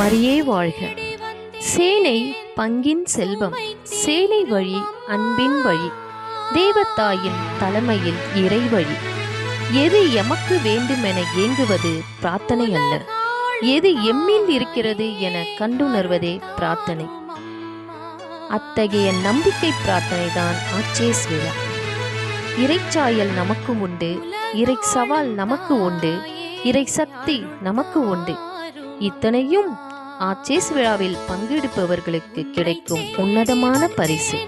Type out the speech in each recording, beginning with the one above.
மரியே வாழ்க. சேனை பங்கின் செல்வம், சேலை வழி அன்பின் வழி, தேவத்தாயின் தலைமையில் இறைவழி. எது எமக்கு வேண்டுமென ஏங்குவது பிரார்த்தனை அல்ல, எது எம்மில் இருக்கிறது என கண்டுணர்வதே பிரார்த்தனை. அத்தகைய நம்பிக்கை பிரார்த்தனை தான் ஆச்சேஸ் விழா. இறைச்சாயல் நமக்கு உண்டு, இறை சவால் நமக்கு உண்டு, இறை சக்தி நமக்கு உண்டு. இத்தனையும் ஆச்சேஸ் விழாவில் பங்கெடுப்பவர்களுக்கு கிடைக்கும் உன்னதமான பரிசு.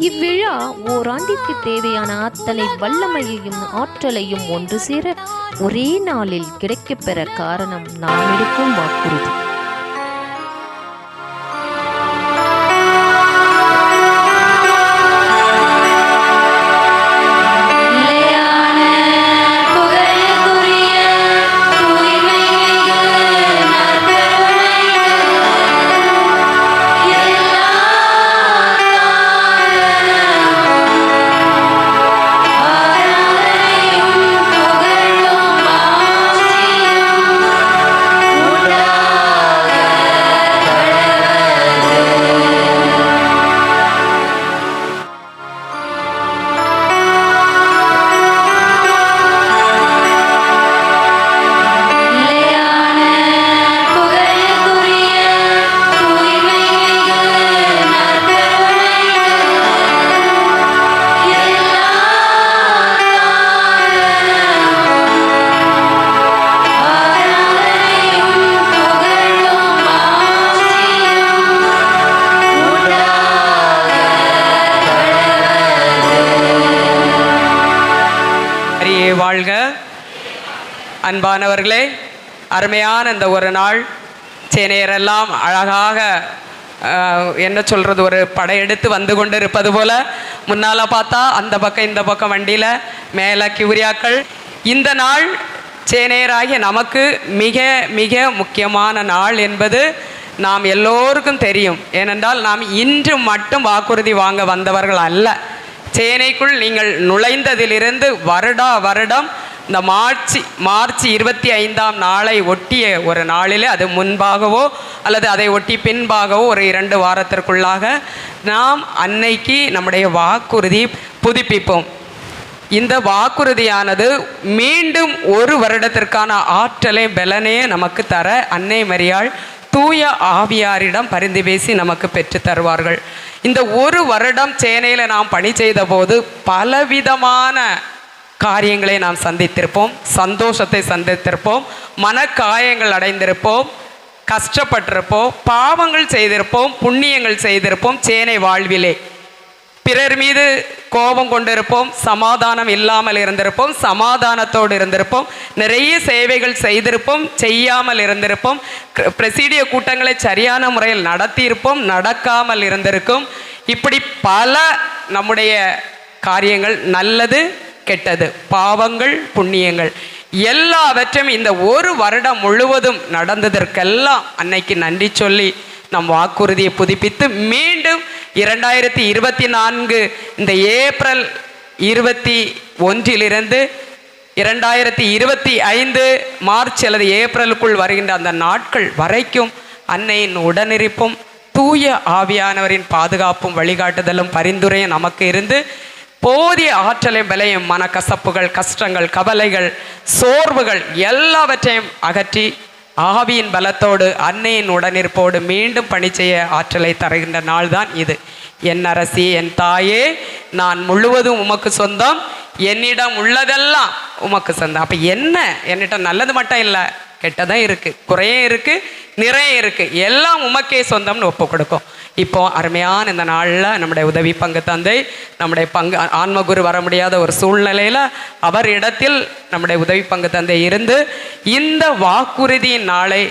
இவ்விழா ஓராண்டிற்கு தேவையான அத்தனை வல்லமையையும் ஆற்றலையும் ஒன்று சேர ஒரே நாளில் கிடைக்கப்பெற காரணம் நாம் எடுக்கும் வாக்குறுதி. வாழ்க. அன்பானவர்களே, அருமையான இந்த ஒரு நாள் சேனையரெல்லாம் அழகாக என்ன சொல்கிறது, ஒரு படையெடுத்து வந்து கொண்டு இருப்பது போல முன்னால் பார்த்தா அந்த பக்கம் இந்த பக்கம் வண்டியில் மேலே கியூரியாக்கள். இந்த நாள் சேனையராகிய நமக்கு மிக மிக முக்கியமான நாள் என்பது நாம் எல்லோருக்கும் தெரியும். ஏனென்றால் நாம் இன்று மட்டும் வாக்குறுதி வாங்க வந்தவர்கள் அல்ல. சேனைக்குள் நீங்கள் நுழைந்ததிலிருந்து வருடம் இந்த மார்ச் 25ஆம் நாளை ஒட்டிய ஒரு நாளில், அது முன்பாகவோ அல்லது அதை ஒட்டி பின்பாகவோ ஒரு 2 வாரத்திற்குள்ளாக நாம் அன்னைக்கு நம்முடைய வாக்குறுதி புதுப்பிப்போம். இந்த வாக்குறுதியானது மீண்டும் ஒரு வருடத்திற்கான ஆற்றலை பலனே நமக்கு தர அன்னை மரியாள் தூய ஆவியாரிடம் பரிந்து பேசி நமக்கு பெற்று தருவார்கள். இந்த ஒரு வருடம் சேனையில் நாம் பணி செய்த போது பலவிதமான காரியங்களை நாம் சந்தித்திருப்போம், சந்தோஷத்தை சந்தித்திருப்போம், மனக்காயங்கள் அடைந்திருப்போம், கஷ்டப்பட்டிருப்போம், பாவங்கள் செய்திருப்போம், புண்ணியங்கள் செய்திருப்போம். சேனை வாழ்விலே பிறர் மீது கோபம் கொண்டிருப்போம், சமாதானம் இல்லாமல் இருந்திருப்போம், சமாதானத்தோடு இருந்திருப்போம், நிறைய சேவைகள் செய்திருப்போம், செய்யாமல் இருந்திருப்போம், பிரசிடிய கூட்டங்களை சரியான முறையில் நடத்தியிருப்போம், நடக்காமல் இருந்திருக்கும். இப்படி பல நம்முடைய காரியங்கள், நல்லது கெட்டது, பாவங்கள் புண்ணியங்கள் எல்லாவற்றையும் இந்த ஒரு வருடம் முழுவதும் நடந்ததற்கெல்லாம் அன்னைக்கு நன்றி சொல்லி நம் வாக்குறுதியை புதுப்பித்து மீண்டும் 2024 இந்த ஏப்ரல் 21 2025 மார்ச் அல்லது ஏப்ரலுக்குள் வருகின்ற அந்த நாட்கள் வரைக்கும் அன்னையின் உடனிருப்பும் தூய ஆவியானவரின் பாதுகாப்பும் வழிகாட்டுதலும் பரிந்துரையும் நமக்கு இருந்து போதிய ஆற்றலையும் பலையும் மனக்கசப்புகள், கஷ்டங்கள், கவலைகள், சோர்வுகள் எல்லாவற்றையும் அகற்றி ஆவியின் பலத்தோடு அன்னையின் உடனிருப்போடு மீண்டும் பணி செய்ய ஆற்றலை தருகின்ற நாள் தான் இது. என் அரசி, என் தாயே, நான் முழுவதும் உமக்கு சொந்தம், என்னிடம் உள்ளதெல்லாம் உமக்கு சொந்தம். அப்போ என்ன, என்னிட்ட நல்லது மட்டும் இல்லை, கெட்டதான் இருக்குது, குறையும் இருக்குது, நிறைய இருக்குது, எல்லாம் உமக்கே சொந்தம்னு ஒப்பு கொடுக்கும். இப்போ அருமையான இந்த நாளில் நம்முடைய உதவி பங்கு தந்தை, நம்முடைய ஆன்மகுரு வர முடியாத ஒரு சூழ்நிலையில் அவர் இடத்தில் நம்முடைய உதவி பங்கு தந்தை இருந்து இந்த வாக்குறுதியின் நாளை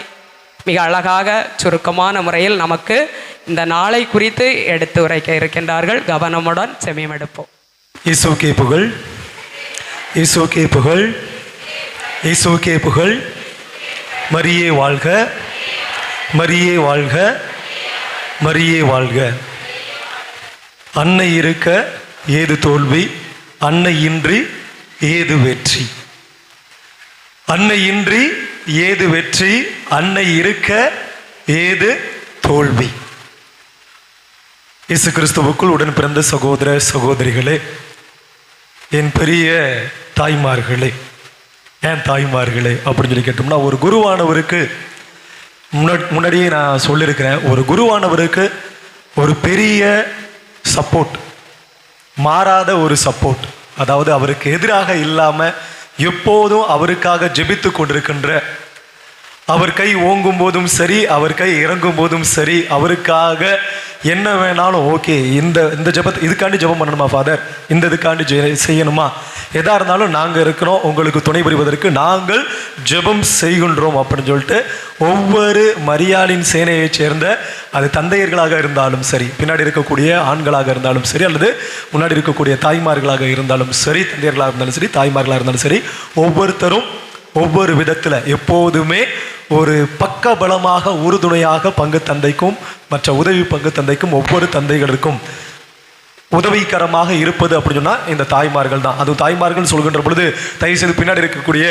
மிக அழகாக சுருக்கமான முறையில் நமக்கு இந்த நாளை குறித்து எடுத்து உரைக்க இருக்கின்றார்கள். கவனமுடன் செவியம் எடுப்போம். இயேசுவுக்கே புகழ், இயேசுவுக்கே புகழ், இயேசுவுக்கே புகழ். மரியே வாழ்க, மரியே வாழ்க, மரியே வாழ்க. அன்னை இருக்க ஏது தோல்வி, அன்னை இன்றி ஏது வெற்றி. அன்னை இன்றி ஏது வெற்றி, அன்னை இருக்க ஏது தோல்வி? இயேசு கிறிஸ்துவுக்குள் உடன் பிறந்த சகோதர சகோதரிகளே, என் பெரிய தாய்மார்களே, ஏன் தாய்மார்களே அப்படின்னு சொல்லி கேட்டோம்னா, ஒரு குருவானவருக்கு முன்னாடியே நான் சொல்லியிருக்கிறேன், ஒரு குருவானவருக்கு ஒரு பெரிய சப்போர்ட், மாறாத ஒரு சப்போர்ட், அதாவது அவருக்கு எதிராக இல்லாமல் எப்போதும் அவருக்காக ஜெபித்து கொண்டிருக்கின்ற, அவர் கை ஓங்கும் போதும் சரி, அவர் கை இறங்கும் போதும் சரி, அவருக்காக என்ன வேணாலும் ஓகே, இந்த ஜெபத்தை இதுக்காண்டி ஜெபம் பண்ணணுமா ஃபாதர், இந்த இதுக்காண்டி செய்யணுமா, எதாக இருந்தாலும் நாங்கள் இருக்கிறோம் உங்களுக்கு துணை புரிவதற்கு, நாங்கள் ஜெபம் செய்கின்றோம் அப்படின்னு சொல்லிட்டு ஒவ்வொரு மரியாளின் சேனையை சேர்ந்த, அது தந்தையர்களாக இருந்தாலும் சரி, பின்னாடி இருக்கக்கூடிய ஆண்களாக இருந்தாலும் சரி, அல்லது முன்னாடி இருக்கக்கூடிய தாய்மார்களாக இருந்தாலும் சரி, தந்தையர்களாக இருந்தாலும் சரி, தாய்மார்களாக இருந்தாலும் சரி, ஒவ்வொருத்தரும் ஒவ்வொரு விதத்தில் எப்போதுமே ஒரு பக்க பலமாக உறுதுணையாக பங்கு தந்தைக்கும் மற்ற உதவி பங்கு தந்தைக்கும் ஒவ்வொரு தந்தைகளுக்கும் உதவிகரமாக இருப்பது அப்படின்னு சொன்னால் இந்த தாய்மார்கள் தான். அதுவும் தாய்மார்கள் சொல்கின்ற பொழுது தயவுசெய்து பின்னாடி இருக்கக்கூடிய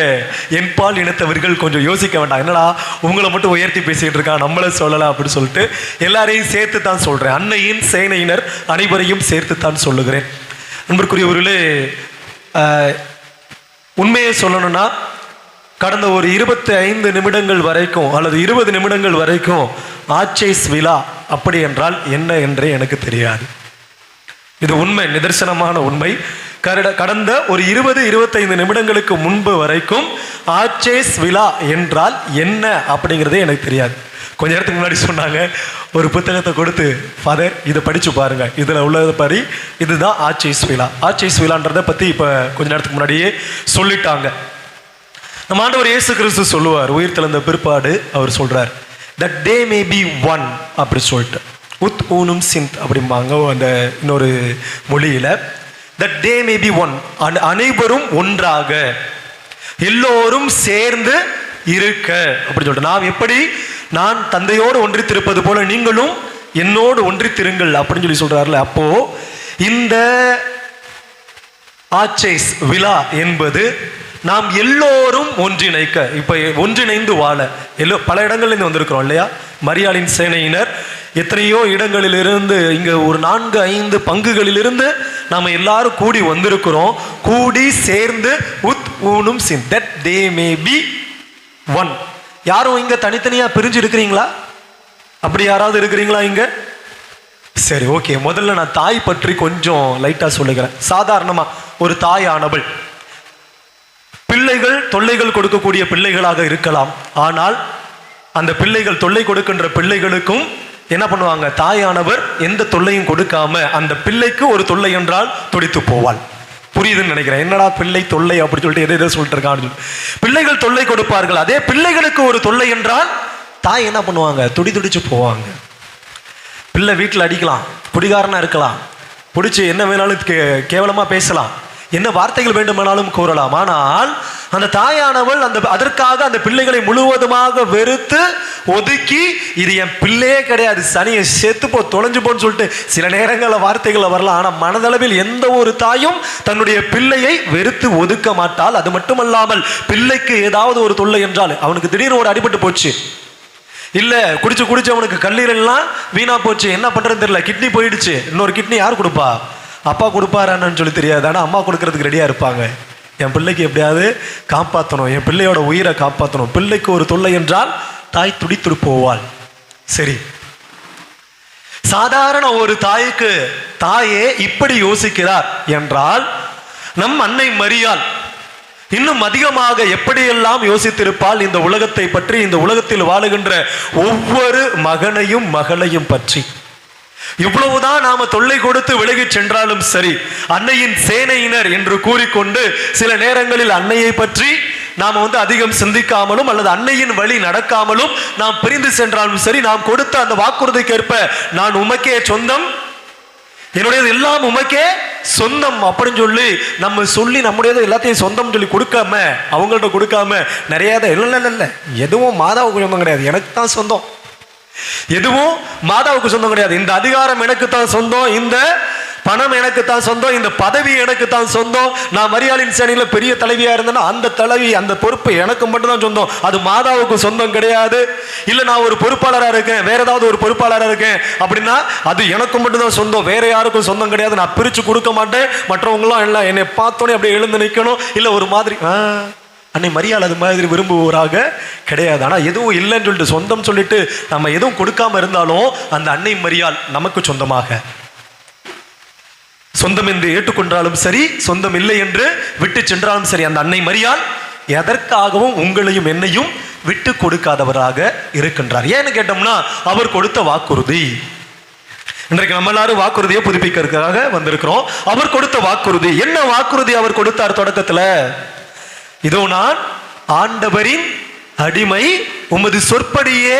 என்பால் இனத்தவர்கள் கொஞ்சம் யோசிக்க வேண்டாம், என்னடா உங்களை மட்டும் உயர்த்தி பேசிகிட்டு இருக்கான், நம்மளை சொல்லலாம் அப்படின்னு சொல்லிட்டு எல்லாரையும் சேர்த்து தான் சொல்கிறேன். அன்னையின் சேனையினர் அனைவரையும் சேர்த்து தான் சொல்லுகிறேன். அன்பிற்குரியவர்களே, உண்மையை சொல்லணும்னா கடந்த ஒரு 25 நிமிடங்கள் வரைக்கும் அல்லது 20 நிமிடங்கள் வரைக்கும் ஆச்சேஸ் விழா அப்படி என்றால் என்ன என்றே எனக்கு தெரியாது. இது உண்மை, நிதர்சனமான உண்மை. கடந்த ஒரு 20-25 நிமிடங்களுக்கு முன்பு வரைக்கும் ஆச்சேஸ் விழா என்றால் என்ன அப்படிங்கிறதே எனக்கு தெரியாது. கொஞ்ச நேரத்துக்கு முன்னாடி சொன்னாங்க, ஒரு புத்தகத்தை கொடுத்து, ஃபாதர் இதை படித்து பாருங்க, இதில் உள்ளதை படி இதுதான் ஆச்சேஸ் விழா. ஆச்சேஸ் விழான்றதை பற்றி இப்போ கொஞ்ச நேரத்துக்கு முன்னாடியே சொல்லிட்டாங்க. நம்ம ஆண்டவர் இயேசு கிறிஸ்து சொல்லுவார், உயிர் தெழுந்த பிற்பாடு அவர் சொல்றார், that they may be one அப்படி சொல்லிட்டு, உத் ஊனும் சிந்த் அப்படிம்பாங்க அந்த இன்னொரு மொழியில, that they may be one, அனைவரும் ஒன்றாக எல்லோரும் சேர்ந்து இருக்க அப்படி சொல்லிட்டு, நாம் எப்படி நான் தந்தையோடு ஒன்றித்திருப்பது போல நீங்களும் என்னோடு ஒன்றித்திருங்கள் அப்படின்னு சொல்லி சொல்றாருல. அப்போ இந்த ஆச்சேஸ் விழா என்பது நாம் எல்லோரும் ஒன்றிணைக்க, இப்போ ஒன்றிணைந்து வாழ பல இடங்கள்லேருந்து வந்திருக்கிறோம் இல்லையா. மரியாளின் சேனையினர் எத்தனையோ இடங்களிலிருந்து, இங்கே ஒரு 4-5 பங்குகளிலிருந்து நாம் எல்லாரும் கூடி வந்திருக்கிறோம். கூடி சேர்ந்து உத் ஊனும் சின், that they may be one. யாரும் இங்கே தனித்தனியாக பிரிஞ்சு இருக்கிறீங்களா? அப்படி யாராவது இருக்கிறீங்களா இங்கே? சரி, ஓகே. முதல்ல நான் தாய் பற்றி கொஞ்சம் லைட்டாக சொல்லுகிறேன். சாதாரணமாக ஒரு தாயானவள் பிள்ளைகள் தொல்லைகள் கொடுக்கக்கூடிய பிள்ளைகளாக இருக்கலாம். ஆனால் அந்த பிள்ளைகள் தொல்லை கொடுக்கின்ற பிள்ளைகளுக்கும் என்ன பண்ணுவாங்க, தாயானவர் எந்த தொல்லையும் கொடுக்காம அந்த பிள்ளைக்கு ஒரு தொல்லை என்றால் துடித்து போவாள். புரியுதுன்னு நினைக்கிறேன். என்னடா பிள்ளை தொல்லை அப்படி சொல்லிட்டு எதை சொல்லிட்டு இருக்கான்னு. பிள்ளைகள் தொல்லை கொடுப்பார்கள். அதே பிள்ளைகளுக்கு ஒரு தொல்லை என்றால் தாய் என்ன பண்ணுவாங்க, துடிச்சு போவாங்க. பிள்ளை வீட்டில் அடிக்கலாம், குடிகாரனா இருக்கலாம், பிடிச்சி என்ன வேணாலும் கேவலமா பேசலாம், என்ன வார்த்தைகள் வேண்டுமானாலும் கூறலாம். ஆனால் அந்த தாயானவள் அதற்காக அந்த பிள்ளைகளை முழுவதுமாக வெறுத்து ஒதுக்கி, இது என் பிள்ளையே கிடையாது, சனியை செத்துப்போ தொலைஞ்சு போன்னு சொல்லிட்டு சில நேரங்களில் வார்த்தைகள் வரலாம். ஆனால் மனதளவில் எந்த ஒரு தாயும் தன்னுடைய பிள்ளையை வெறுத்து ஒதுக்க மாட்டாள். அது மட்டுமல்லாமல் பிள்ளைக்கு ஏதாவது ஒரு தொல்லை என்றால், அவனுக்கு திடீர்னு ஒரு அடிபட்டு போச்சு, இல்ல குடிச்சு அவனுக்கு கல்லீரல்லாம் வீணா போச்சு, என்ன பண்றதுன்னு தெரியல, கிட்னி போயிடுச்சு, இன்னொரு கிட்னி யார் கொடுப்பா? அப்பா கொடுப்பாரான்னு சொல்லி தெரியாது. ஆனால் அம்மா கொடுக்கறதுக்கு ரெடியா இருப்பாங்க. என் பிள்ளைக்கு எப்படியாவது காப்பாற்றணும், என் பிள்ளையோட உயிரை காப்பாற்றணும். பிள்ளைக்கு ஒரு தொல்லை என்றால் தாய் துடித்து போவாள். சரி, சாதாரண ஒரு தாய்க்கு தாயே இப்படி யோசிக்கிறார் என்றால், நம் அன்னை மரியாள் இன்னும் அதிகமாக எப்படியெல்லாம் யோசித்திருப்பால் இந்த உலகத்தை பற்றி, இந்த உலகத்தில் வாழுகின்ற ஒவ்வொரு மகனையும் மகளையும் பற்றி. இவ்வளவுதான் நாம தொல்லை கொடுத்து விலகி சென்றாலும் சரி, அன்னையின் சேனையினர் என்று கூறிக்கொண்டு சில நேரங்களில் அன்னையை பற்றி நாம அதிகம் சிந்திக்காமலும் அல்லது அன்னையின் வழி நடக்காமலும் நாம் பிரிந்து சென்றாலும் சரி, நாம் கொடுத்த அந்த வாக்குறுதிக்கேற்ப நான் உமக்கே சொந்தம், என்னுடையது எல்லாம் உமக்கே சொந்தம் அப்படின்னு சொல்லி நம்ம சொல்லி நம்முடையது எல்லாத்தையும் சொந்தம் சொல்லி கொடுக்காம, அவங்கள்ட்ட கொடுக்காம நிறைய இல்லை எதுவும் மாதாவுக்கு சொந்தம் கிடையாது, எனக்கு தான் சொந்தம், எதுவும் மாதாவுக்கு சொந்தம் கிடையாது, இந்த அதிகாரம் எனக்கு தான் சொந்தம், இந்த பணம் எனக்கு தான் சொந்தம், இந்த பதவி எனக்கு தான் சொந்தம், நான் மரியாளின் சேனையில பெரிய தலைவியா இருந்தேன்னா அந்த தலைவி அந்த பொறுப்பு எனக்கு மட்டும் தான் சொந்தம், அது மாதாவுக்கு சொந்தம் கிடையாது. இல்ல நான் ஒரு பொறுப்பாளரா இருக்கேன், வேற ஏதாவது ஒரு பொறுப்பாளரா இருக்கேன் அப்படின்னா அது எனக்கு மட்டும் தான் சொந்தம், வேற யாருக்கும் சொந்தம் கிடையாது, நான் பிரிச்சு கொடுக்க மாட்டேன். மற்றவங்களாம் எல்லாம் என்னை பார்த்தோன்னே அப்படியே எழுந்து நிற்கணும். இல்ல ஒரு மாதிரி அன்னை மரியாள் அது மாதிரி விரும்புவோராக கிடையாது. ஆனால் எதுவும் இல்லைன்னு சொல்லிட்டு சொந்தம் சொல்லிட்டு நம்ம எதுவும் கொடுக்காம இருந்தாலும் அந்த அன்னை மரியாள் நமக்கு சொந்தமாக, சொந்தம் என்று ஏற்றுக்கொண்டாலும் சரி, சொந்தம் இல்லை என்று விட்டு சென்றாலும் சரி, அந்த அன்னை மரியாள் எதற்காகவும் உங்களையும் என்னையும் விட்டு கொடுக்காதவராக இருக்கின்றார். ஏன்னு கேட்டோம்னா அவர் கொடுத்த வாக்குறுதி. இன்றைக்கு நம்ம எல்லாரும் வாக்குறுதியை புதுப்பிக்கிறதுக்காக வந்திருக்கிறோம். அவர் கொடுத்த வாக்குறுதி என்ன? வாக்குறுதி அவர் கொடுத்தார் தொடக்கத்துல, இதோ நான் ஆண்டவரின் அடிமை, உமது சொற்படியே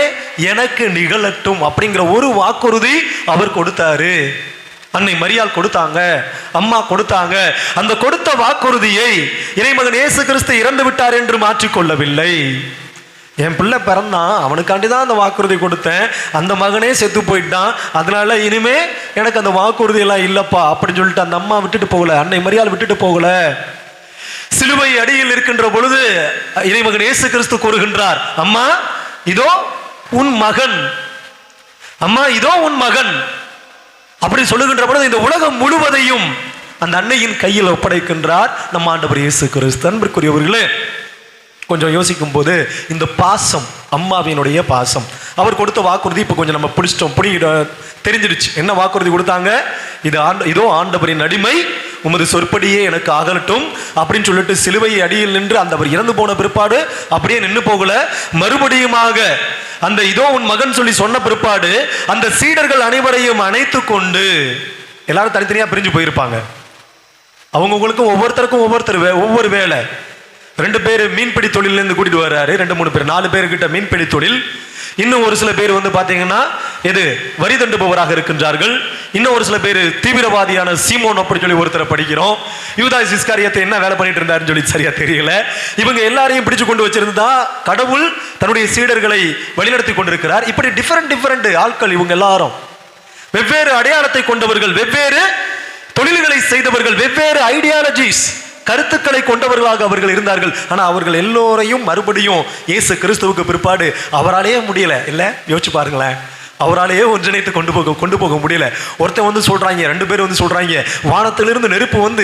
எனக்கு நிகழட்டும் அப்படிங்கிற ஒரு வாக்குறுதி அவர் கொடுத்தாரு. அன்னை மரியாள் கொடுத்தாங்க, அம்மா கொடுத்தாங்க. அந்த கொடுத்த வாக்குறுதியை இறைமகன் இயேசு கிறிஸ்து இறந்து விட்டார் என்று மாற்றிக்கொள்ளவில்லை. என் பிள்ளை பிறந்தான், அவனுக்காண்டி தான் அந்த வாக்குறுதி கொடுத்தேன், அந்த மகனே செத்து போயிட்டான், அதனால இனிமே எனக்கு அந்த வாக்குறுதி எல்லாம் இல்லப்பா அப்படின்னு சொல்லிட்டு அந்த அம்மா விட்டுட்டு போகல, அன்னை மரியாள் விட்டுட்டு போகல. சிலுவை அடியில் இருக்கின்ற பொழுது இறைமகன் இயேசு கிறிஸ்து கூறுகின்றார், அம்மா இதோ உன் மகன், அம்மா இதோ உன் மகன் அப்படி சொல்லுகின்ற பொழுது இந்த உலகம் முழுவதையும் அந்த அன்னையின் கையில் ஒப்படைக்கின்றார் நம்ம ஆண்டவர் இயேசு கிறிஸ்து. அன்பிற்குரியவர்களே, கொஞ்சம் யோசிக்கும் போது இந்த பாசம், அம்மாவினுடைய பாசம், அவர் கொடுத்த வாக்குறுதி இப்போ கொஞ்சம் நம்ம பிடிச்சிட்டோம், தெரிஞ்சிடுச்சு. என்ன வாக்குறுதி கொடுத்தாங்க? இதோ ஆண்டவரின் அடிமை, உமது சொற்படியே எனக்கு ஆகலட்டும் அப்படின்னு சொல்லிட்டு சிலுவை அடியில் நின்று அந்த அவர் இறந்து போன பிற்பாடு அப்படியே நின்று போகல, மறுபடியுமாக அந்த இதோ உன் மகன் சொல்லி சொன்ன பிற்பாடு அந்த சீடர்கள் அனைவரையும் அணைத்து கொண்டு, எல்லாரும் தனித்தனியா பிரிஞ்சு போயிருப்பாங்க, அவங்களுக்கும் ஒவ்வொருத்தருக்கும் ஒவ்வொரு வேலை. 2 பேர் மீன்பிடி தொழிலிருந்து கூட்டிட்டு வர்றாரு, 2-3 பேர் 4 பேர்கிட்ட மீன்பிடி தொழில். இன்னும் ஒரு சில பேர் வந்து பாத்தீங்கன்னா வரி தண்டுபவராக இருக்கின்றார்கள். இன்னும் ஒரு சில பேர் தீவிரவாதியான சீமோன் அப்படி சொல்லி ஒருத்தரை படிக்கிறோம். யூதாஸ் இஸ்காரியோத்து என்ன வேலை பண்ணிட்டு இருந்தாருன்னு சொல்லி சரியா தெரியல. இவங்க எல்லாரையும் பிடிச்சு கொண்டு வச்சிருந்தா கடவுள் தன்னுடைய சீடர்களை வழிநடத்தி கொண்டிருக்கிறார். இப்படி டிஃபரெண்ட் ஆட்கள், இவங்க எல்லாரும் வெவ்வேறு அடையாளத்தை கொண்டவர்கள், வெவ்வேறு தொழில்களை செய்தவர்கள், வெவ்வேறு ஐடியாலஜிஸ், கருத்துக்களை கொண்டவர்களாக அவர்கள் இருந்தார்கள். ஆனா அவர்கள் எல்லோரையும் மறுபடியும் இயேசு கிறிஸ்துவுக்கு பிற்பாடு அவராலேயே முடியல. இல்ல யோசிச்சு பாருங்களேன், அவராலேயே ஒன்றிணைத்து கொண்டு போக முடியல. ஒருத்தன் வந்து சொல்றாங்க, 2 பேர் வந்து சொல்றாங்க, வானத்திலிருந்து நெருப்பு வந்து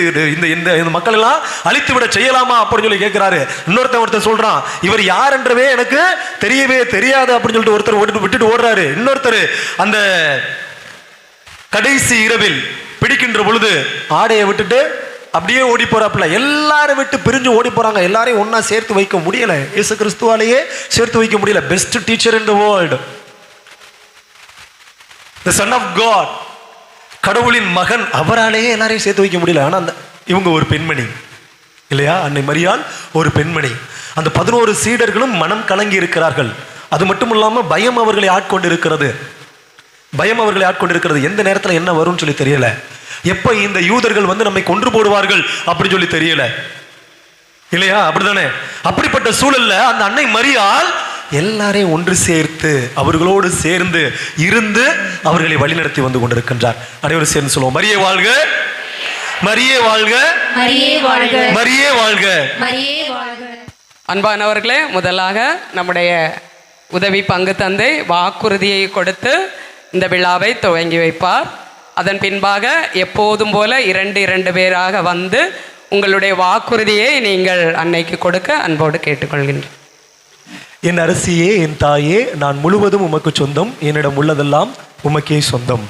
இந்த மக்கள் எல்லாம் அழித்து விட செய்யலாமா அப்படின்னு சொல்லி கேட்கிறாரு. ஒருத்தன் சொல்றான், இவர் யார் என்றவே எனக்கு தெரியவே தெரியாது அப்படின்னு சொல்லிட்டு ஒருத்தர் விட்டுட்டு ஓடுறாரு. இன்னொருத்தர் அந்த கடைசி இரவில் பிடிக்கின்ற பொழுது ஆடையை விட்டுட்டு அப்படியே ஓடி போறாப்புல. எல்லாரும் விட்டு பிரிஞ்சு ஓடி போறாங்க. எல்லாரையும் ஒன்னா சேர்த்து வைக்க முடியல, இயேசு கிறிஸ்துவாலேயே சேர்த்து வைக்க முடியல. Best teacher in the world, the son of God, கடவுளின் மகன், அவராலேயே எல்லாரையும் சேர்த்து வைக்க முடியல. ஆனா இவங்க ஒரு பெண்மணி இல்லையா, அன்னை மரியாள் ஒரு பெண்மணி. அந்த 11 சீடர்களும் மனம் கலங்கி இருக்கிறார்கள். அது மட்டும் இல்லாம பயம் அவர்களை ஆட்கொண்டு இருக்கிறது. எந்த நேரத்தில் என்ன வரும்னு சொல்லி தெரியல. எப்ப இந்த யூதர்கள் வந்து நம்மை கொன்று போடுவார்கள் அப்படின்னு சொல்லி தெரியல இல்லையா, அப்படிதானே? அப்படிப்பட்ட சூழல்ல அந்த அன்னை மரியாள் எல்லாரையும் ஒன்று சேர்த்து அவர்களோடு சேர்ந்து இருந்து அவர்களை வழிநடத்தி வந்து கொண்டிருக்கின்றார். அனைவரும் சேர்ந்து சொல்லுவோம், மரியே வாழ்க, மரியே வாழ்க, மரியே வாழ்க, மரியே வாழ்க, மரியே வாழ்க. அன்பானவர்களே, முதலாக நம்முடைய உதவி பங்கு தந்தை வாக்குறுதியை கொடுத்து இந்த விழாவை துவங்கி வைப்பார். அதன் பின்பாக எப்போதும் போல 2 பேராக வந்து உங்களுடைய வாக்குறுதியை நீங்கள் அன்னைக்கு கொடுக்க அன்போடு கேட்டுக்கொள்கின்றேன். என் அரசியே, என் தாயே, நான் முழுவதும் உமக்கு சொந்தம், என்னிடம் உள்ளதெல்லாம் உமக்கே சொந்தம்.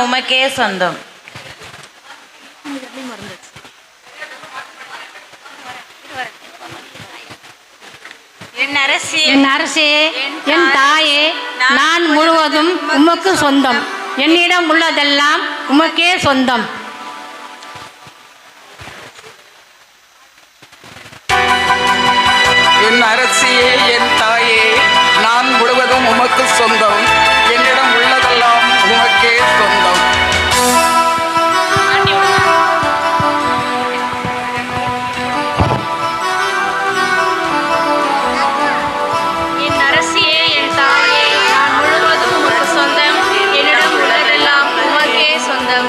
உமக்கே சொந்தம். என் அரசே, என் தாயே, நான் முழுவதும் உமக்கு சொந்தம். என்னிடம் உள்ளதெல்லாம் உமக்கே சொந்தம். என் அரசியே, என் தாயே, நான் முழுவதும் உமக்கு சொந்தம். என்னிடம் உள்ளதெல்லாம் உமக்கே சொந்தம். என் அரசியே, என் தாயே, நான் முழுவதும் உமக்கு சொந்தம். என்னிடம் உள்ளதெல்லாம் உமக்கே சொந்தம்.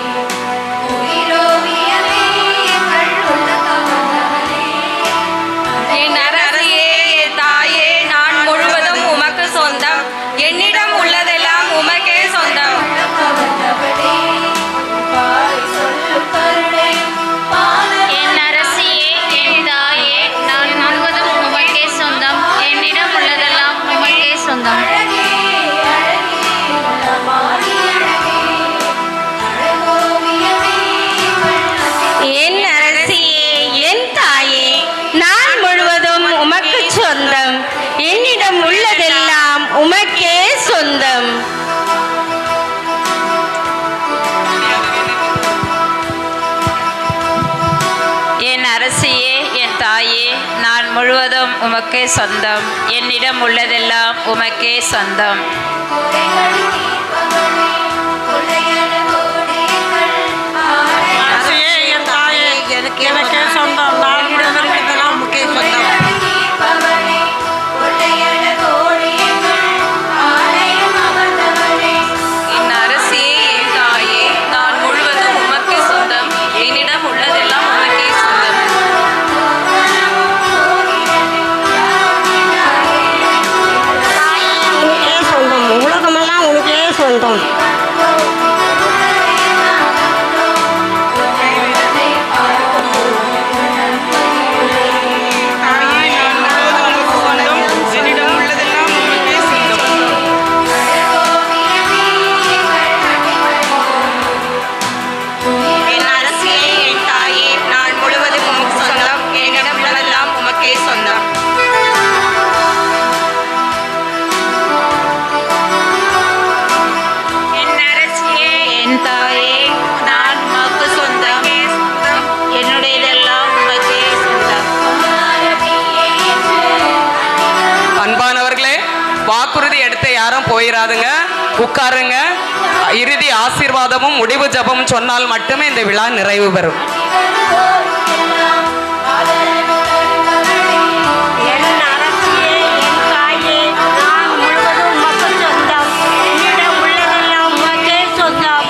என் அரசியே, என் தாயே, நான் முழுவதும் உமக்கு சொந்தம். என்னிடம் உள்ளதெல்லாம் உமக்கே சொந்தம். என் அரசியே, என் தாயே, நான் முழுவதும் உமக்கே சொந்தம். என்னிடம் உள்ளதெல்லாம் உமக்கே சொந்தம். என் அரசியே, என் தாயே, நான் முழுவதும் உமக்கு சொந்தம். என்னிடம் உள்ளதெல்லாம் உமக்கே சொந்தம். என் அரசியே, என் தாயே, நான் முழுவதும் உமக்கே சொந்தம். என்னிடம் உள்ளதெல்லாம் உமக்கே சொந்தம். அரசியே, என் தாயே, எனக்கே சொந்தம். நான் முழுவதெல்லாம் உமக்கே சொந்தம். என் அரசியே, என் தாயே, நான் முழுவதும் உமக்கே சொந்தம். என்னிடம் உள்ளதெல்லாம் உமக்கே சொந்தம். உனக்கே சொந்தம். உலகமெல்லாம் உனக்கே சொந்தம். என்னிடம் உள்ளதெல்லாம் உமக்கே சொந்தம். என் அரசியே, என் தாயே, நான் முழுவதும் உமக்கு சொந்தம். என்னிடம் உள்ளதெல்லாம் உமக்கே சொந்தம். என் அரசியே, என் தாயே, நான் உமக்கு சொந்தம். என்னுடையதெல்லாம் உமக்கே சொந்தம். அன்பானவர்களே, வாக்குறுதி எடுத்து யாரும் போயிடாதுங்க, உட்காருங்க. இறுதி ஆசீர்வாதமும் முடிவு ஜெபமும் சொன்னால் மட்டுமே இந்த விழா நிறைவு பெறும். என் அரசியே, என் தாயே, நான் முழுவதும் உமக்கு சொந்தம். என்னிடம் உள்ளதெல்லாம் உமக்கே சொந்தம்.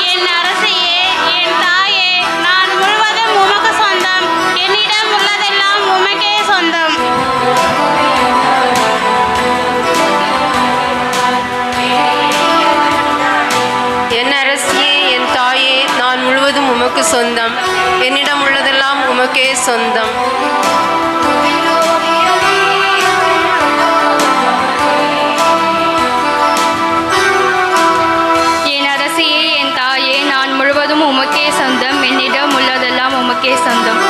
என் அரசியே, என் தாயே, நான் முழுவதும் உமக்கு சொந்தம். என்னிடம் உள்ளதெல்லாம் உமக்கே சொந்தம். என் அரசியே, என் தாயே, நான் முழுவதும் உமக்கு சொந்தம். என்னிடம் உள்ளதெல்லாம் உமக்கே சொந்தம். என் அரசியே, என் தாயே, நான் முழுவதும் உமக்கே சொந்தம். என்னிடம் உள்ளதெல்லாம் உமக்கே சொந்தம்.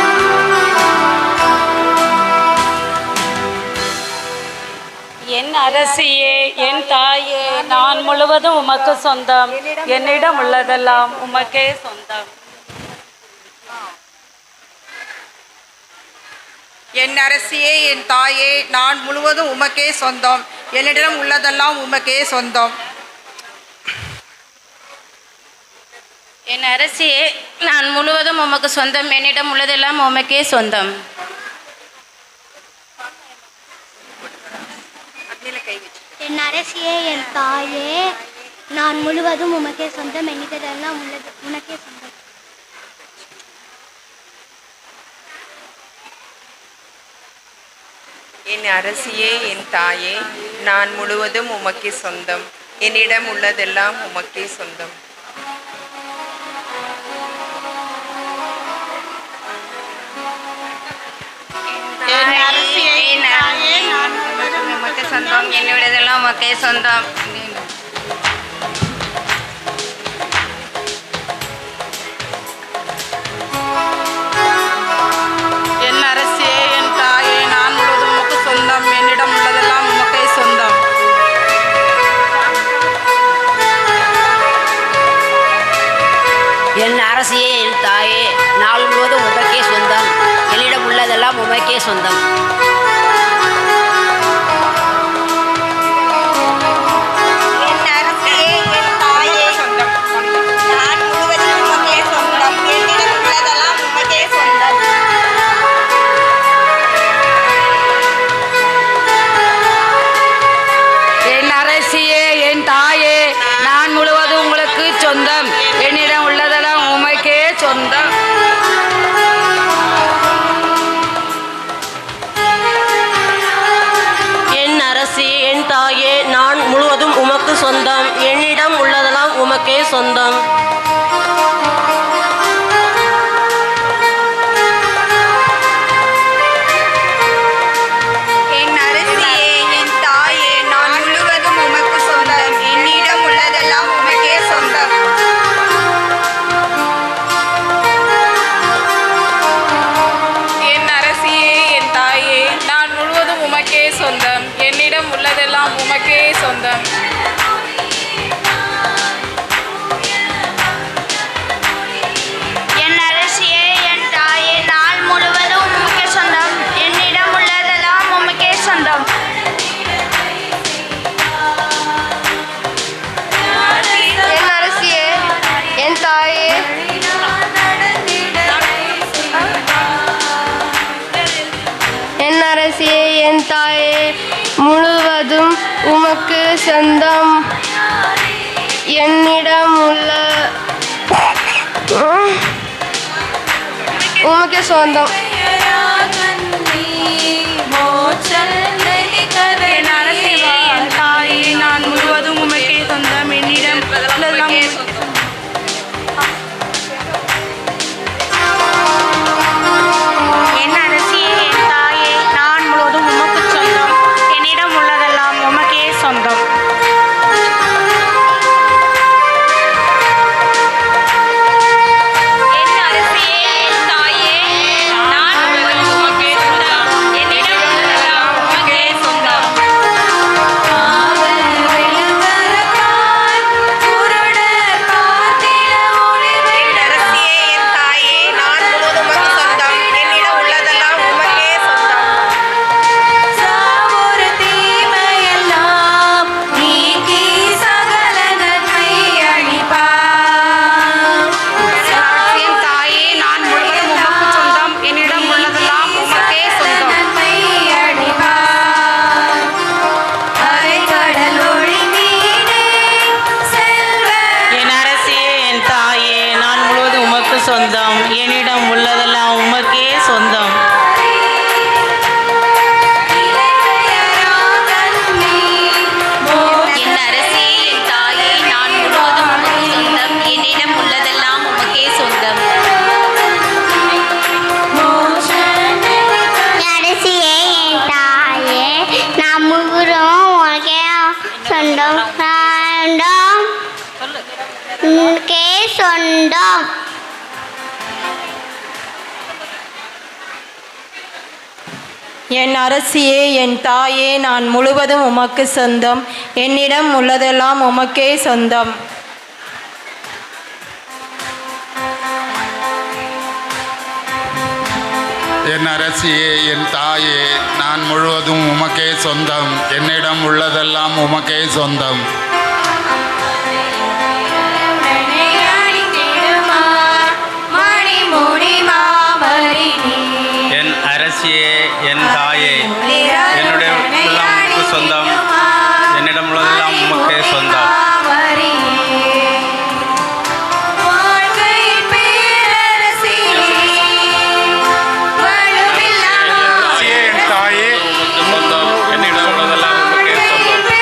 என் அரசியே, என் தாயே, நான் முழுவதும் உமக்கு சொந்தம். என்னிடம் உள்ளதெல்லாம் உமக்கே சொந்தம். என் அரசியே, என் தாயே, நான் முழுவதும் உமக்கே சொந்தம். என்னிடம் உள்ளதெல்லாம் உமக்கே சொந்தம். என் அரசியே, நான் முழுவதும் உமக்கு சொந்தம். என்னிடம் உள்ளதெல்லாம் உமக்கே சொந்தம். என் அரசியே, என் தாயே, நான் முழுவதும் உமக்கே சொந்தம். என்னிடமெல்லாம் உள்ளது உனக்கே சொந்தம். என் அரசியே, என் தாயே, நான் முழுவதும் உமக்கே சொந்தம். என்னிடம் உள்ளதெல்லாம் உமக்கே சொந்தம். என் அரசியே, என் தாயே, நான் முழுவதும் சொந்தம், என்னுடையதெல்லாம் உமக்கே சொந்தம். என் அரசியே, என் தாயே, நான் முழுவதும் உமக்கு சொந்தம். என்னிடம் உள்ளதெல்லாம் உமக்கே சொந்தம். என் அரசியே, என் தாயே, நாள் முழுவதும் உமக்கே சொந்தம். என்னிடம் உள்ளதெல்லாம் உமக்கே சொந்தம். என் அரசியே, என் தாயே, நான் முழுவதும் உமக்கே சொந்தம். என்னிடம் உள்ளதெல்லாம் உமக்கே சொந்தம். என் அரசியே, என் தாயே, நான் முழுவதும் உங்களுக்கு சொந்தம். என்னிடம் உள்ளதெல்லாம் உமக்கே சொந்தம். என் அரசியே, என் தாயே, நான் முழுவதும் உமக்கு சொந்தம். என்னிடம் உள்ளதெல்லாம் உமக்கே சொந்தம். என் அரசியே, என் தாயே, நான் முழுவதும் உமக்கு சொந்தம். என்னிடம் உள்ளதெல்லாம் உமக்கே சொந்தம். என் அரசியே, என் தாயே, நான் முழுவதும் உமக்கே சொந்தம். என்னிடம் உள்ளதெல்லாம் உமக்கே சொந்தம். என் அரசியே, என் தாயே, நாள் முழுவதும் உமக்கே சொந்தம். என்னிடம் உள்ளதெல்லாம் உமக்கே சொந்தம். என் அரசியே, என் தாயே, என் அரசியே, என் தாயே, முழுவதும் உமக்கு சொந்தம். என்னிடம் உள்ள உமக்கே சொந்தம். என் அரசியே, என் தாயே, நான் முழுவதும் உமக்கே சொந்தம். என்னிடம் உள்ளதெல்லாம் என் அரசியே, என் தாயே, நான் முழுவதும் உமக்கு சொந்தம். என்னிடம் உள்ளதெல்லாம் உமக்கே சொந்தம். என் அரசியே, என் தாயே, நான் முழுவதும் உமக்கே சொந்தம். என்னிடம் உள்ளதெல்லாம் உமக்கே சொந்தம். என் அரசியே, என் தாயே, நான் முழுவதும் உமக்கு சொந்தம். என்னிடம் உள்ளதெல்லாம் உமக்கே சொந்தம். என் தாயே, நான் முழுவதும் உமக்கு சொந்தம். என்னிடம் உள்ளதெல்லாம் உமக்கே சொந்தம். என் அரசியே, என் தாயே, நான் முழுவதும் உமக்கு சொந்தம். என்னிடம் உள்ளதெல்லாம் உமக்கே சொந்தம். என் அரசியே, என் தாயே, நான் முழுவதும் உமக்கு சொந்தம். என்னிடம் உள்ளதெல்லாம் உமக்கே சொந்தம். அரசியே, என் தாயே, நான் முழுவதும் உனக்கே சொந்தம். உனக்கே சொந்தம். என் அரசியே, என் தாயே, நான் முழுவதும் உமக்கு சொந்தம். என்னிடம் உள்ளதெல்லாம் உமக்கே சொந்தம். என் அரசியே, என் தாயே, நான் முழுவதும் உமக்கே சொந்தம். என்னிடம் உள்ளதெல்லாம் உமக்கே சொந்தம். என் அரசியே, என் தாயே, என்னுடைய எல்லாம் உமக்கு சொந்தம். என்னிடம் உள்ளதெல்லாம் உமக்கே சொந்தம். என் தாயே, சொந்தம். என்னிடம் உள்ளதெல்லாம் உமக்கே சொந்தம்.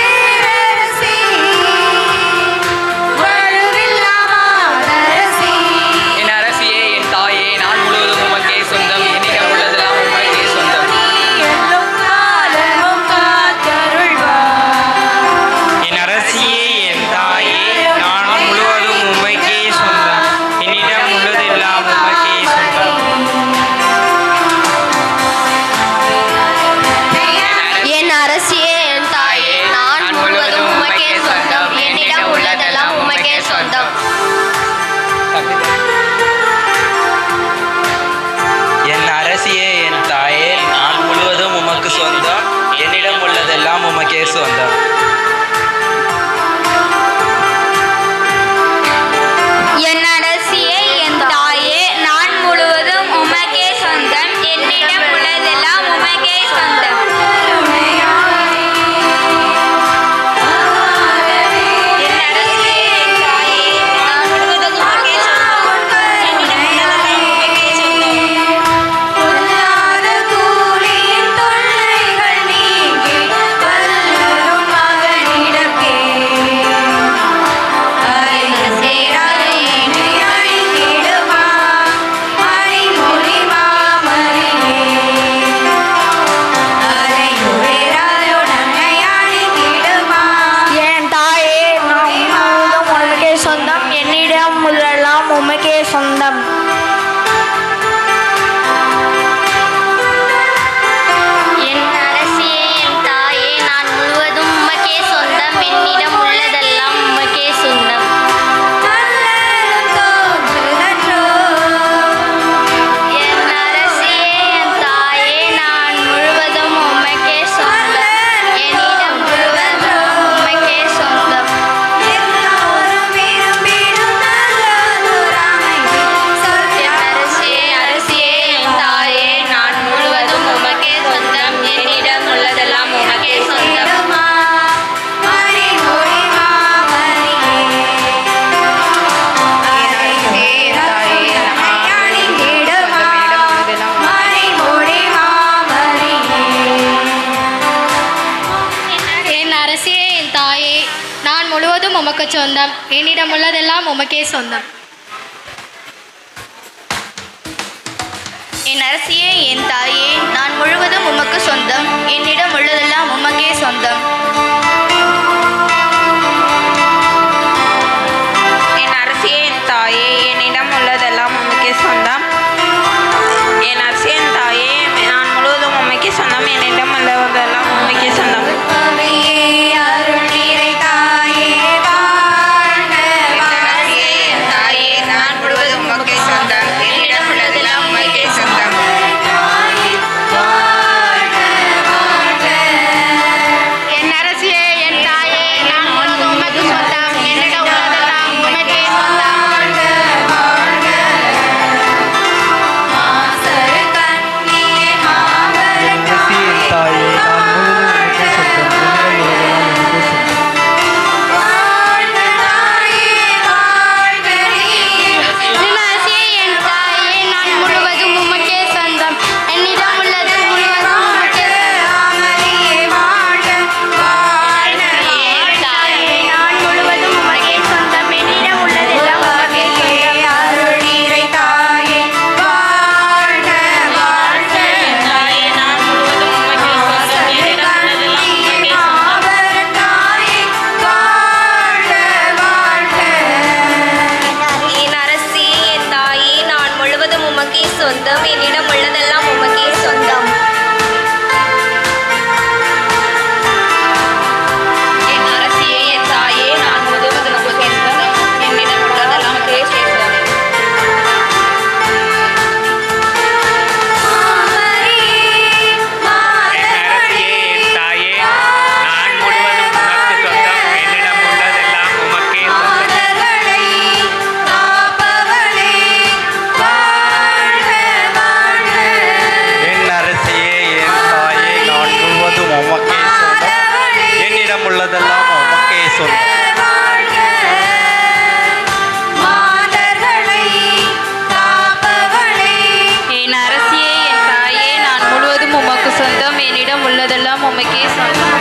சொந்தம். என் அரசியே என் தாயே நான் முழுவதும் உமக்கே சொந்தம் என்னிடம் உள்ளதெல்லாம் உமக்கே சொந்தம். என் அரசியே என் தாயே நான் முழுவதும் உமக்கே சொந்தம் என்னிடம் முழுவதும் உமக்கே சொந்தம். அரசியே என் தாயே நான் முழுவதும் உமக்கே சொந்தம் என்னிடம் உள்ளதெல்லாம் உமக்கே சொந்தம். என் அரசியே என் தாயே நான் முழுவதும் உமக்கு சொந்தம் என்னிடம் உள்ளதெல்லாம் உமக்கே சொந்தம். என் அரசியே என் தாயே நான் முழுவதும் உமக்கு சொந்தம் என்னிடம் உள்ளதெல்லாம் உமக்கே சொந்தம். என் அரசியே என் தாயே என்னிடம் உள்ளதெல்லாம் உமக்கே சொந்தம். என் அரசியே என் தாயே நான் முழுவதும் உமக்கே சொந்தம் என்னிடம் உள்ளதெல்லாம் உமக்கே சொந்தம். நான் முழுவதும் உமக்கே சொந்தம் என்னிடம் உள்ளதெல்லாம் உமக்கே சொந்தம். என் அரசியே என் தாயே நான் முழுவதும் உமக்கு சொந்தம் என்னிடம் உள்ளதெல்லாம் உமக்கே சொந்தம். என் அரசியே என் தாயே நான் முழுவதும் உமக்கே சொந்தம் என்னிடம் உள்ளது முழுவதும் உமக்கே நான் முழுவதும் உமக்கே சொந்தம் என்னிடம் உள்ளதெல்லாம் உமக்கே சொந்தம். என் அரசியே என் தாயே நான் முழுவதும் உமக்கே சொந்தம் என்னிடம் உள்ளதெல்லாம் உமக்கே சொந்தம். என் அரசியே என் தாயே நான் முழுவதும் உமக்கே சொந்தம் என்னிடம் உள்ளதெல்லாம் உமக்கே சொந்தம். என் அரசியே என் தாயே நான் முழுவதும் உமக்கே சொந்தம் என்னிடம் உள்ளதெல்லாம் உமக்கே சொந்தம். என் அரசியே என் தாயே நான் முழுவதும் உமக்கு சொந்தம் என்னிடம் உள்ளதெல்லாம் உமக்கே சொந்தம். தாயே நான் முழுவதும் உமக்கு சொந்தம் என்னிடம் உள்ளதெல்லாம் உமக்கே சொந்தம்.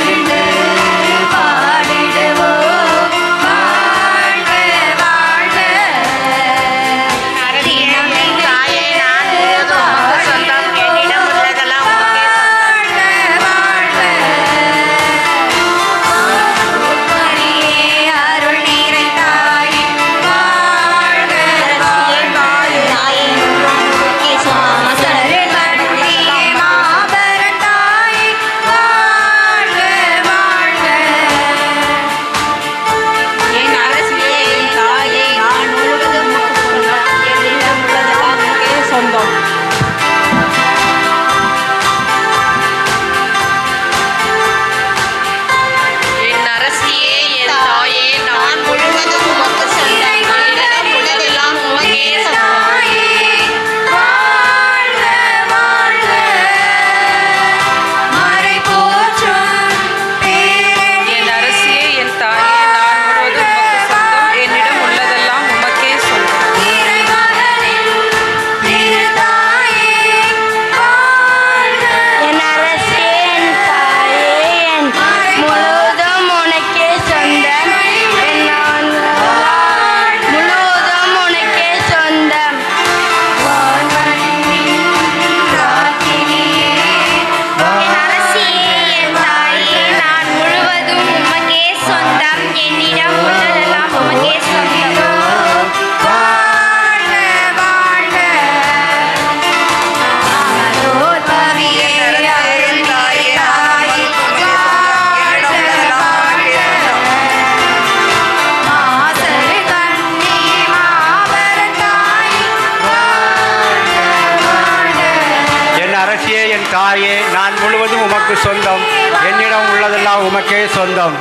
அரசியே என் தாயே நான் முழுவதும் உமக்கு சொந்தம் என்னிடம் உள்ளதெல்லாம் உமக்கே சொந்தம்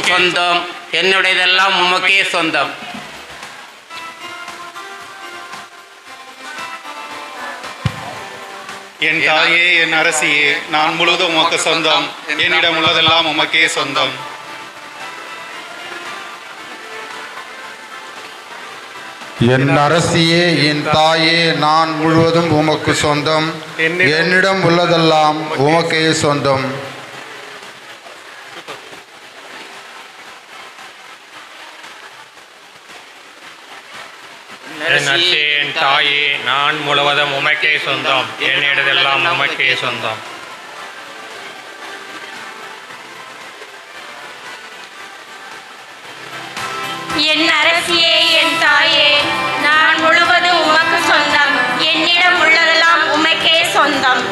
சொந்தம் என்னுடையதெல்லாம் உமக்கே சொந்தம் என் தாயே என் அரசியே நான் முழுவதும் உமக்கு சொந்தம் என்னிடம் உள்ளதெல்லாம் உமக்கே சொந்தம் என் அரசியே என் தாயே நான் முழுவதும் உமக்கு சொந்தம் என்னிடம் உள்ளதெல்லாம் உமக்கே சொந்தம் என் அரசியே என் தாயே நான் முழுவதும் உமக்கே சொந்தம் என்னிடதெல்லாம் உமக்கே சொந்தம் என் அரசியே என் தாயே நான் முழுவதும் உமக்கு சொந்தம் என்னிடம் உள்ளதெல்லாம் உமக்கே சொந்தம்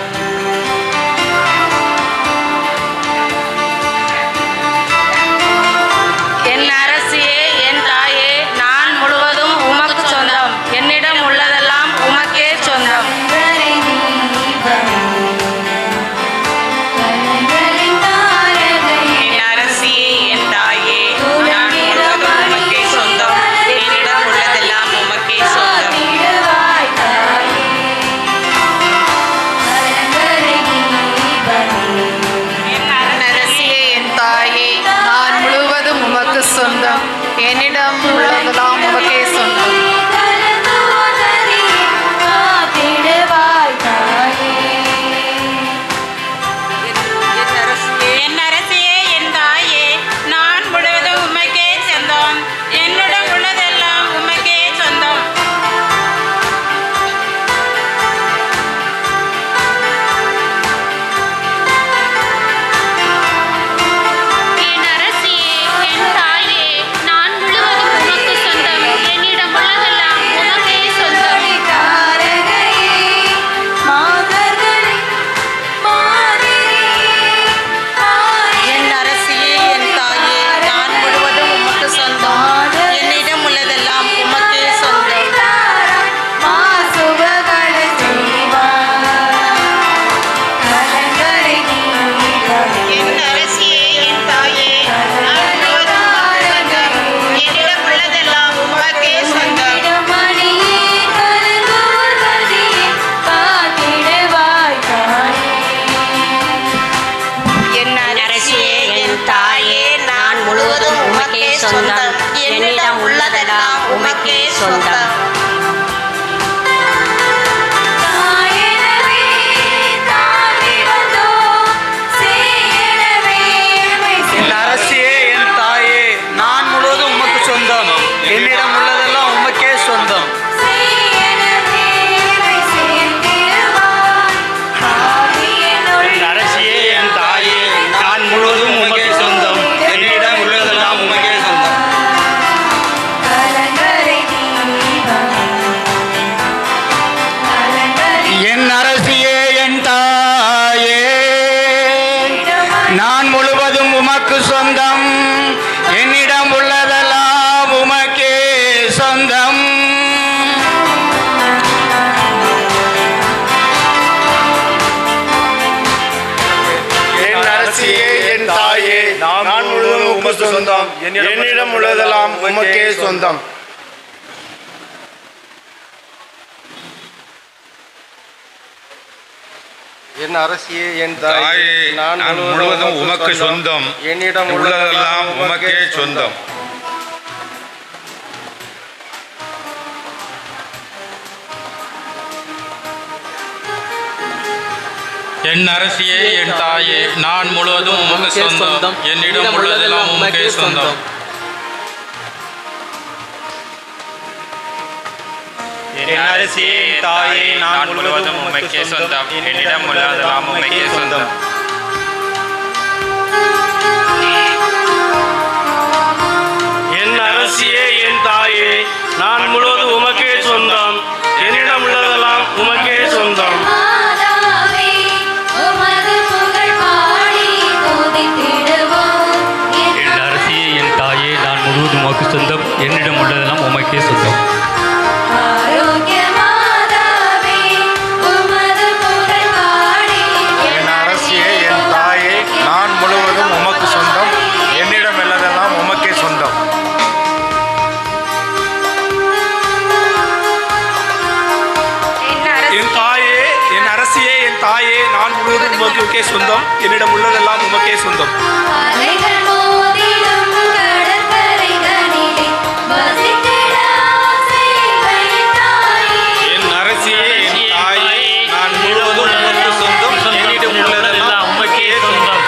என் அரசியே என் தாயே நான் முழுவதும் உமக்கு சொந்தம் என்னிடம் உள்ளதெல்லாம் உமக்கே சொந்தம் என் அரசியே என் தாயே நான் முழுவதும் உமக்கே சொந்தம் என்னிடம் உள்ளதெல்லாம் உமக்கே சொந்தம் என் அரசியே என் தாயே நான் முழுவதும் உமக்கு சொந்தம் என்னிடம் உள்ளதெல்லாம் உமக்கே சொந்தம் என் அரசியே என் தாயே நான் முழுவதும் உமக்கே சொந்தம் என்னிடம் உள்ளதெல்லாம் உமக்கே சொந்தம் என் அரசியே என் தாயே நான் முழுவதும் உமக்கு சொந்தம் என்னிடம் உள்ளதெல்லாம் உமக்கே சொந்தம் என் அரசியே என் தாயே நான் முழுவதும் உமக்கு சொந்தம் என்னிடம் உள்ளதெல்லாம் உமக்கே சொந்தம் என் அரசியே என் தாயே நான் முழுவதும் உமக்கு சொந்தம் என்னிடம் உள்ளதெல்லாம் உமக்கே சொந்தம் என் அரசியே என் தாயே நான் முழுவதும் உமக்கே சொந்தம் என்னிடம் உள்ளதெல்லாம் உமக்கே சொந்தம் என் அரசியே என் தாயே நான் முழுவதும் உமக்கு சொந்தம் என்னிடம் உள்ளதெல்லாம் உமக்கே சொந்தம் என் அரசியே என் தாயே நான் முழுவதும் உமக்கு சொந்தம் என்னிடம் உள்ளதெல்லாம் உமக்கே சொந்தம் என் அரசியே என் தாயே நான் முழுவதும் உமக்கு சொந்தம் என்னிடம் உள்ளதெல்லாம் உமக்கே சொந்தம் என் அரசியே என் தாயே நான் முழுவதும் உமக்கு சொந்தம் என்னிடம் உள்ளதெல்லாம் உமக்கே சொந்தம் என் அரசியே என் தாயே நான் முழுவதும் உமக்கு சொந்தம் என்னிடம் உள்ளதெல்லாம் உமக்கே சொந்தம் என் அரசியே என் தாயே நான் முழுவதும் உமக்கு சொந்தம் என்னிடம் உள்ளதெல்லாம் உமக்கே சொந்தம் என் அரசியே என் தாயே நான் முழுவதும் உமக்கே சொந்தம் என்னிடம் உள்ளதெல்லாம் உமக்கே சொந்தம் என் அரசியே உமக்கே சொந்தம். என்னிடம் உள்ளதெல்லாம் உமக்கே சொந்தம். என் அரசியே என் தாயே நான் முழுவதும் உமக்கு சொந்தம். என்னிடம் உள்ளதெல்லாம் உமக்கே சொந்தம்.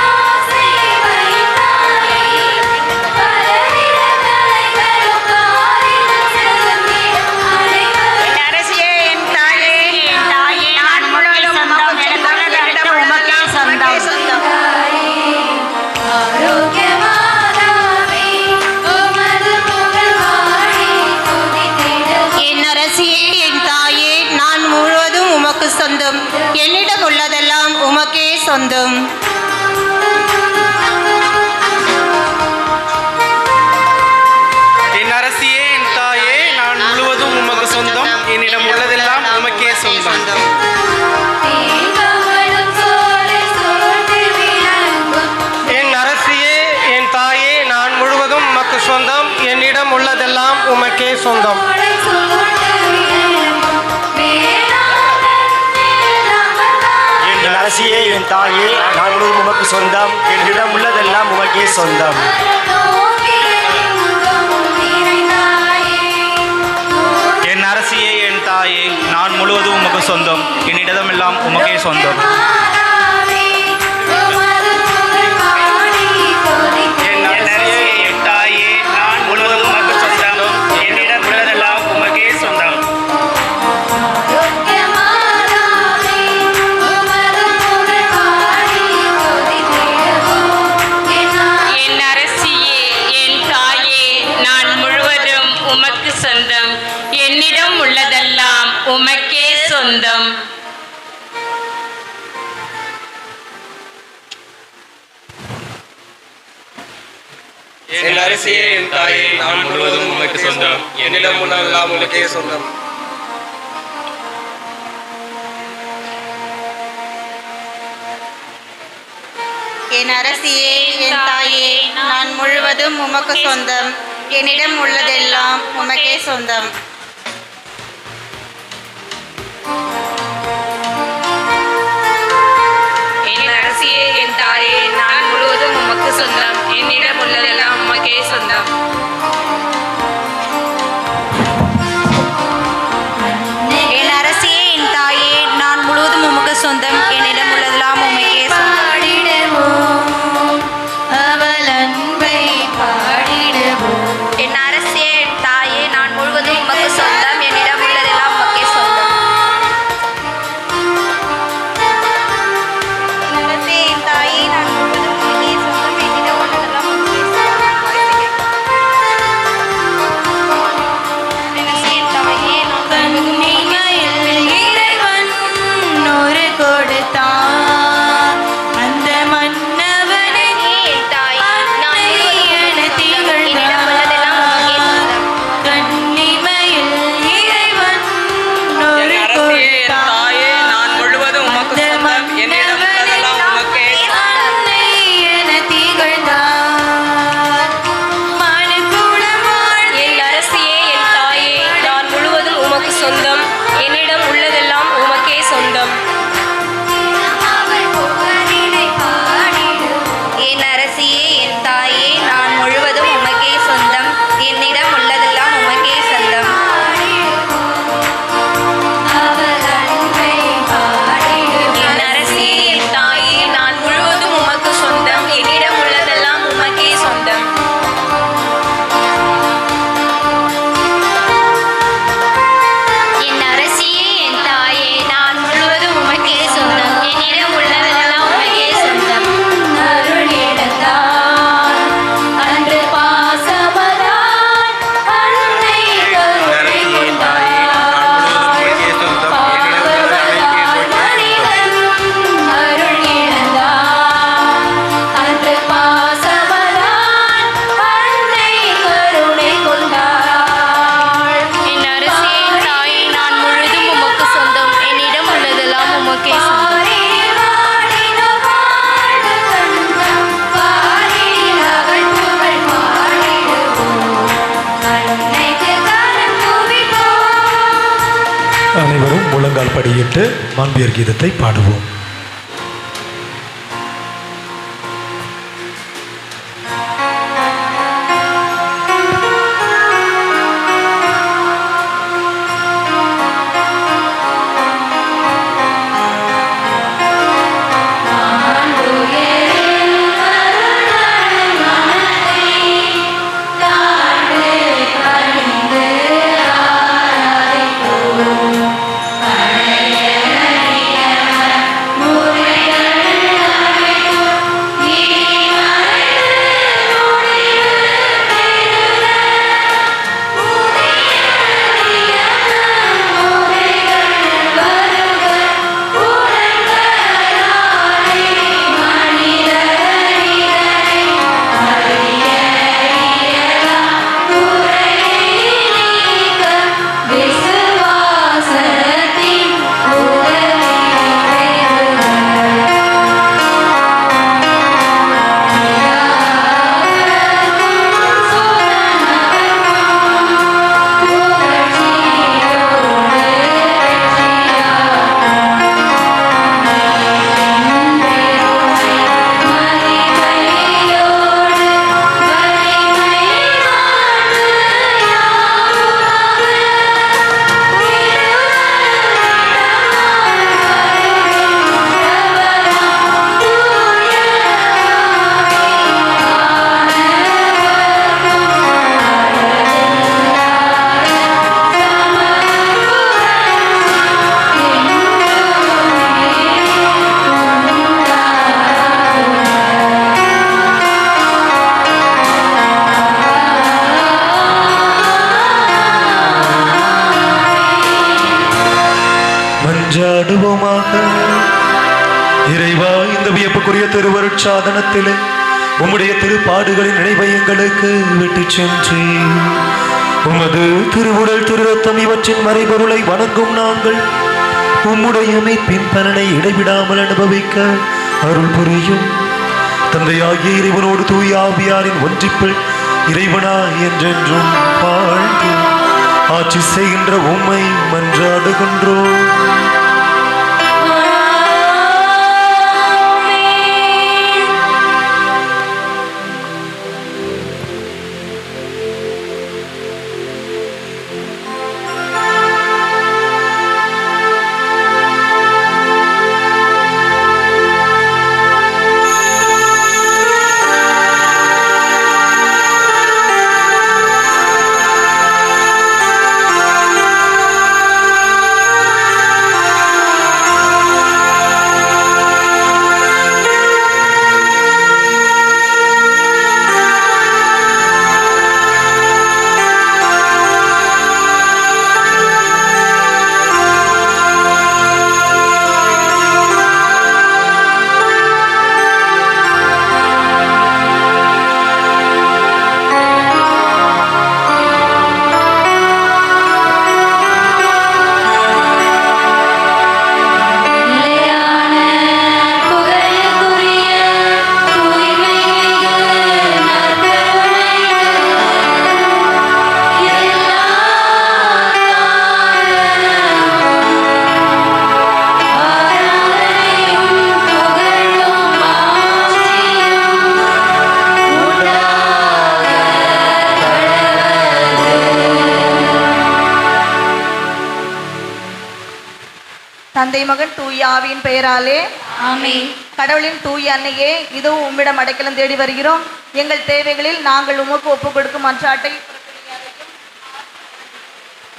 சொந்தம். என்னிடம் உள்ளதெல்லாம் உமக்கே சொந்தம். என் அரசியே என் தாயே நான் முழுவதும் உமக்கு சொந்தம். என்னிடம் உள்ளதெல்லாம் உமக்கே சொந்தம். என் அரசியே என் தாயே நான் முழுவதும் உமக்கு சொந்தம். என்னிடம் உள்ளதெல்லாம் உமக்கே சொந்தம். அரசியே என் தாயே நான் முழுவதும் உமக்கு சொந்தம். என்னிடம் உள்ளதெல்லாம் உமக்கே சொந்தம். என் அரசியே என் தாயே நான் முழுவதும் உமக்கு சொந்தம். என்னிடமெல்லாம் உமக்கே சொந்தம். என் அரசியே என் தாயே நான் முழுவதும் உமக்கு சொந்தம். என்னிடம் உள்ளதெல்லாம் உமக்கே சொந்தம். என்னிடம் உள்ளதெல்லாம் உமக்கே சொந்தம். என் அரசியே என் தாயே நான் முழுவதும் உமக்கு சொந்தம். என்னிடம் உள்ளதெல்லாம் உமக்கே சொந்தம். என் அரசியே என் தாயே நான் முழுவதும் உமக்கு சொந்தம். என்னிடம் உள்ளதெல்லாம் உமக்கே சொந்தம். என் அரசியே என் தாயே நான் முழுவதும் உமக்கு சொந்தம். என்னிடம் உள்ளதெல்லாம் உமக்கே சொந்தம். என் அரசியே என் தாயே நான் முழுவதும் உமக்கு சொந்தம். என்னிடம் உள்ளதெல்லாம் உமக்கே சொந்தம். என் அரசியே என் தாயே நான் முழுவதும் உமக்கு சொந்தம். என்னிடம் உள்ளதெல்லாம் உமக்கே சொந்தம். என் தாயே நான் முழுவதும் உமக்கே சொந்தம். என்னிடம் உள்ளதெல்லாம் உமக்கே அனைவரும் முழங்கால் படியிட்டு மாண்பியர் கீதத்தை பாடுவோம். மன்றாடுவோமாக. இறைவா, இந்த வியப்புக்குரிய திருவருட்சாதனத்திலே உம்முடைய திருப்பாடுகளின் நினைவை எங்களுக்கு விட்டு சென்றே உமது திருவுடல் திருரத்தம் இவற்றின் மறைபொருளை வணங்கும் நாங்கள் உம்முடைய மீட்பின் பலனை இடைவிடாமல் அனுபவிக்க அருள் புரியும். தந்தையாகிய இறைவனோடு தூய ஆவியாரின் ஒன்றிப்பில் இறைவனா என்றென்றும் வாழ்ந்து ஆட்சி செய்கின்ற உம்மை மன்றாடுகின்றோம். தந்தை மகன் தூய ஆவியின் பெயராலே ஆமென். கடவுளின் தூய அன்னையே, இதோ உம்மிடம் அடைக்கலம் தேடி வருகிறோம். எங்கள் தேவைகளில் நாங்கள் உமக்கு ஒப்புக் கொடுக்கும் மன்றாட்டை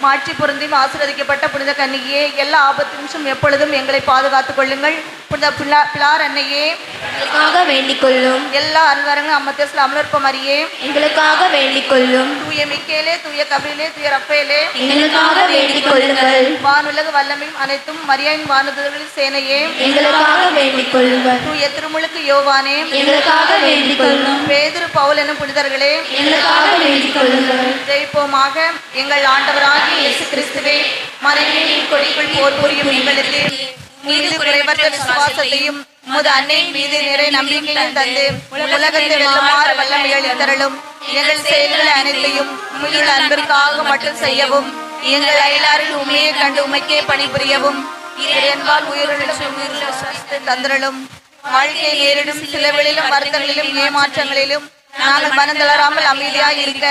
மாற்றி பொருந்தியும் ஆசீர்வதிக்கப்பட்ட புனித கன்னிகையே, எல்லா ஆபத்து நிமிஷம் எப்பொழுதும் எங்களை பாதுகாத்துக் கொள்ளுங்கள். புனித பிளார் அன்னையே, எங்களுக்காக வேண்டிக் கொள்ளும். எல்லா அன்வரங்களும் அம்மத்தேசில் அமலர்ப்ப மரியே, எங்களுக்காக வேண்டிக் கொள்ளும். தூய மிக்கேலே, தூய கபிலே, தூய ரப்பேலே, எங்களுக்காக வேண்டிக் கொள்ளுங்கள். வானுலக வல்லமையும் அனைத்தும் மரியாயின் வானுதர்களின் சேனையே, எங்களுக்காக வேண்டிக் கொள்ளுங்கள். தூய திருமுழுக்கு யோவானே, எங்களுக்காக வேண்டிக் கொள்ளும். பேதுரு பவுல் எனும் புனிதர்களே, எங்களுக்காக வேண்டிக் கொள்ளுங்கள். ஜெயிப்போமாக. எங்கள் ஆண்டவராகிய இயேசு கிறிஸ்துவே, மறைவின் கொடிக்குள் போர் புரியும் எங்களுக்கு மீது குறைவற்ற விசுவாசத்தையும் உமது அன்னையின் மீது நிறை நம்பிக்கையும் தந்து உலகத்தை வெல்லுமாறு வல்லமைகளை தரலும். எங்கள் செயல்களை அனைத்தையும் உம்முடைய அன்பிற்காக மட்டும் செய்யவும், எங்கள் அயலாரில் உண்மையை கண்டு உமைக்கே பணிபுரியவும், என்பால் உயிரிழந்து தந்திரலும். வாழ்க்கையை நேரிடும் சிலவெளிலும் வருத்தங்களிலும் ஏமாற்றங்களிலும் நாங்கள் மனந்தளராமல் அமைதியாக இருக்க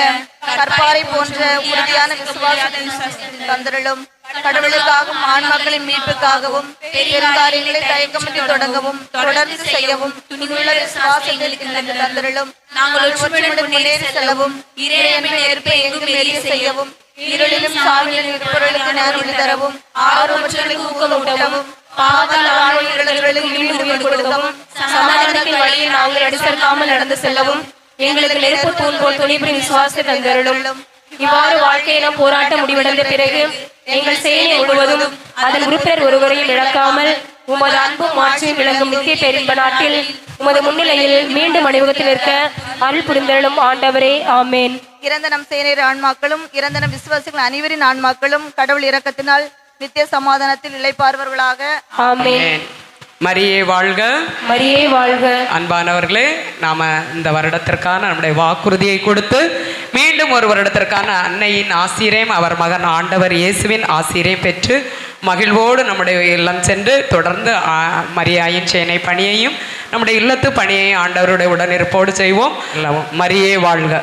கற்பாறை போன்ற உறுதியான விசுவாசத்தின் தந்திரலும். கடவுளுக்காகவும் ஆண்மக்களின் மீட்புக்காகவும் பெருங்காரியங்களை தயக்கமின்றி தொடங்கவும் தொடர்ந்து செய்யவும் துணிவுள்ள விசுவாசத்தில் தந்திரலும். நாங்கள் ஒற்றுமையுடன் முன்னேறி செல்லவும், இறையன்பின் நெருப்பை எங்கும் எரிய செய்யவும், இருளிலும் சாவிலும் இருப்பவர்களுக்கு நேர்வழி தரவும், ஆர்வமற்றவர்களுக்கு ஊக்கமூட்டவும், பாவங்கள் ஆழ்வுகளுக்கு கொடுக்கவும், சமாதானத்தின் வழியை நாங்கள் அடிசற்காமல் நடந்து செல்லவும் எங்களுக்கு நெருப்பு தூண் போல் துணிபுரி விசுவாசத்தை தந்தருளும். இவ்வாறு வாழ்க்கையிடம் போராட்ட முடிவடைந்த பிறகு எங்கள் செயலை முழுவதும் அதன் உறுப்பினர் ஒருவரையும் இழக்காமல் உமது அன்பும் மாற்றியும் விளங்கும் நித்திய பேரின்ப நாட்டில் உமது முன்னிலையில் மீண்டும் அணிவகுத்தில் இருக்க அருள் புரிந்தருளும் ஆண்டவரே, ஆமேன். இறந்த நம் சேனையர் ஆன்மாக்களும் இறந்த நம் விசுவாசிகள் அனைவரின் ஆன்மாக்களும் கடவுள் இரக்கத்தினால் நித்திய சமாதானத்தில் இளைப்பார்வர்களாக, ஆமேன். மரியே வாழ்க, மரியே வாழ்க. அன்பானவர்களே, நாம இந்த வருடத்திற்கான நம்முடைய வாக்குறுதியை கொடுத்து மீண்டும் ஒரு வருடத்திற்கான அன்னையின் ஆசீரையும் அவர் மகன் ஆண்டவர் இயேசுவின் ஆசீரையும் பெற்று மகிழ்வோடு நம்முடைய இல்லம் சென்று தொடர்ந்து மரியாயின் சேனை பணியையும் நம்முடைய இல்லத்து பணியையும் ஆண்டவருடைய உடனிருப்போடு செய்வோம். மரியே வாழ்க.